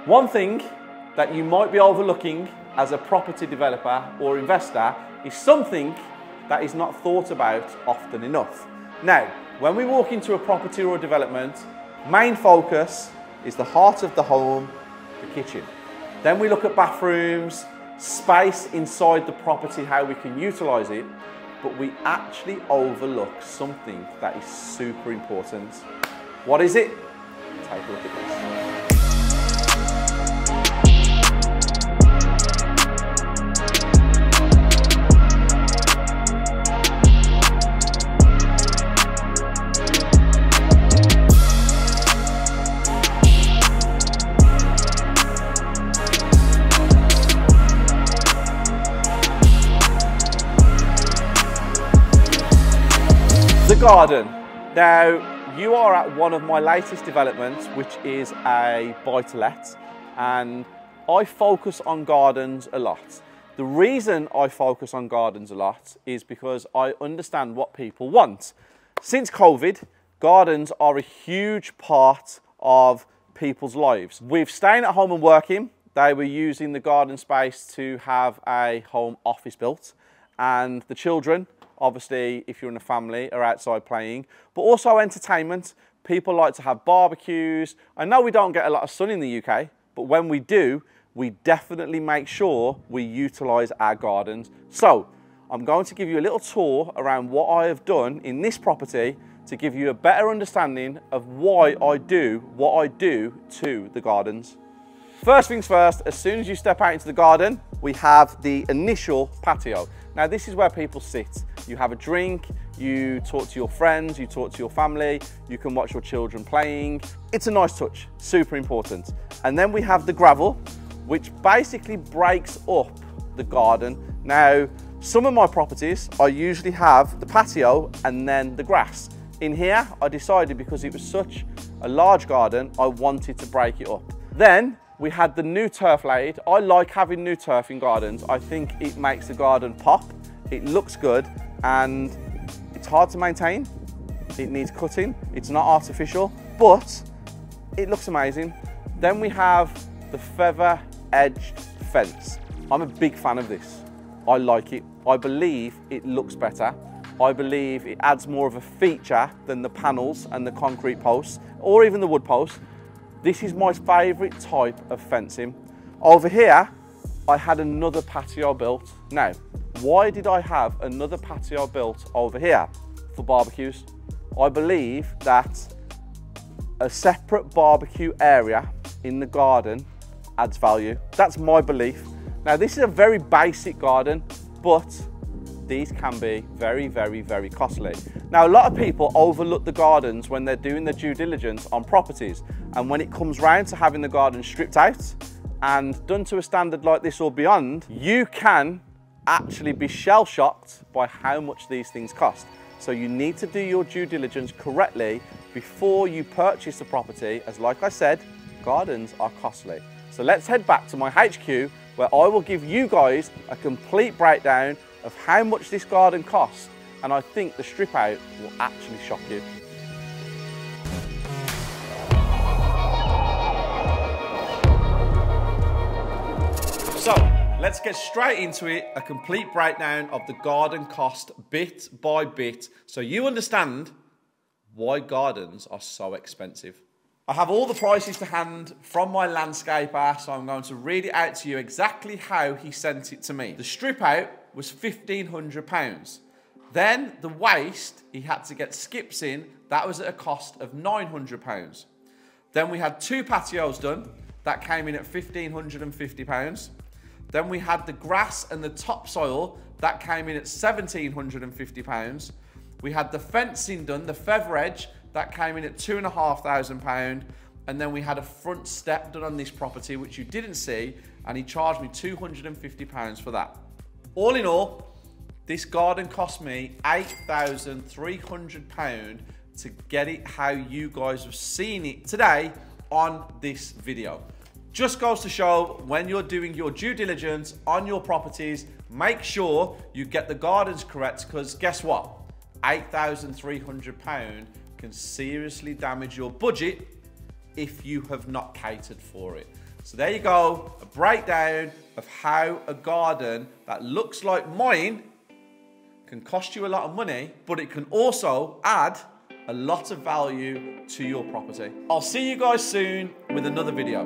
One thing that you might be overlooking as a property developer or investor is something that is not thought about often enough. Now, when we walk into a property or a development, main focus is the heart of the home, the kitchen. Then we look at bathrooms, space inside the property, how we can utilize it, but we actually overlook something that is super important. What is it? Take a look at this. The garden. Now, you are at one of my latest developments, which is a buy-to-let, and I focus on gardens a lot. The reason I focus on gardens a lot is because I understand what people want. Since COVID, gardens are a huge part of people's lives. With staying at home and working, they were using the garden space to have a home office built, and the children, obviously, if you're in a family, are outside playing, but also entertainment. People like to have barbecues. I know we don't get a lot of sun in the UK, but when we do, we definitely make sure we utilise our gardens. So, I'm going to give you a little tour around what I have done in this property to give you a better understanding of why I do what I do to the gardens. First things first, as soon as you step out into the garden, we have the initial patio. Now, this is where people sit. You have a drink, you talk to your friends, you talk to your family, you can watch your children playing. It's a nice touch, super important. And then we have the gravel, which basically breaks up the garden. Now, some of my properties, I usually have the patio and then the grass. In here, I decided because it was such a large garden, I wanted to break it up. Then, we had the new turf laid. I like having new turf in gardens. I think it makes the garden pop, it looks good, and it's hard to maintain. It needs cutting, it's not artificial, but it looks amazing. Then we have the feather edged fence. I'm a big fan of this. I like it. I believe it looks better. I believe it adds more of a feature than the panels and the concrete posts, or even the wood posts. This is my favourite type of fencing. Over here, I had another patio built. Now, why did I have another patio built over here? For barbecues. I believe that a separate barbecue area in the garden adds value. That's my belief. Now, this is a very basic garden, but these can be very, very, very costly. Now, a lot of people overlook the gardens when they're doing their due diligence on properties. And when it comes round to having the garden stripped out and done to a standard like this or beyond, you can actually be shell-shocked by how much these things cost. So you need to do your due diligence correctly before you purchase the property, as like I said, gardens are costly. So let's head back to my HQ, where I will give you guys a complete breakdown of how much this garden costs, and I think the strip out will actually shock you. So let's get straight into it, a complete breakdown of the garden cost bit by bit, so you understand why gardens are so expensive. I have all the prices to hand from my landscaper, so I'm going to read it out to you exactly how he sent it to me. The strip out was £1,500. Then the waste, he had to get skips in, that was at a cost of £900. Then we had 2 patios done, that came in at £1,550. Then we had the grass and the topsoil, that came in at £1,750. We had the fencing done, the feather edge, that came in at £2,500. And then we had a front step done on this property, which you didn't see, and he charged me £250 for that. All in all, this garden cost me £8,300 to get it how you guys have seen it today on this video. Just goes to show, when you're doing your due diligence on your properties, make sure you get the gardens correct, because guess what? £8,300 can seriously damage your budget if you have not catered for it. So there you go, a breakdown of how a garden that looks like mine can cost you a lot of money, but it can also add a lot of value to your property. I'll see you guys soon with another video.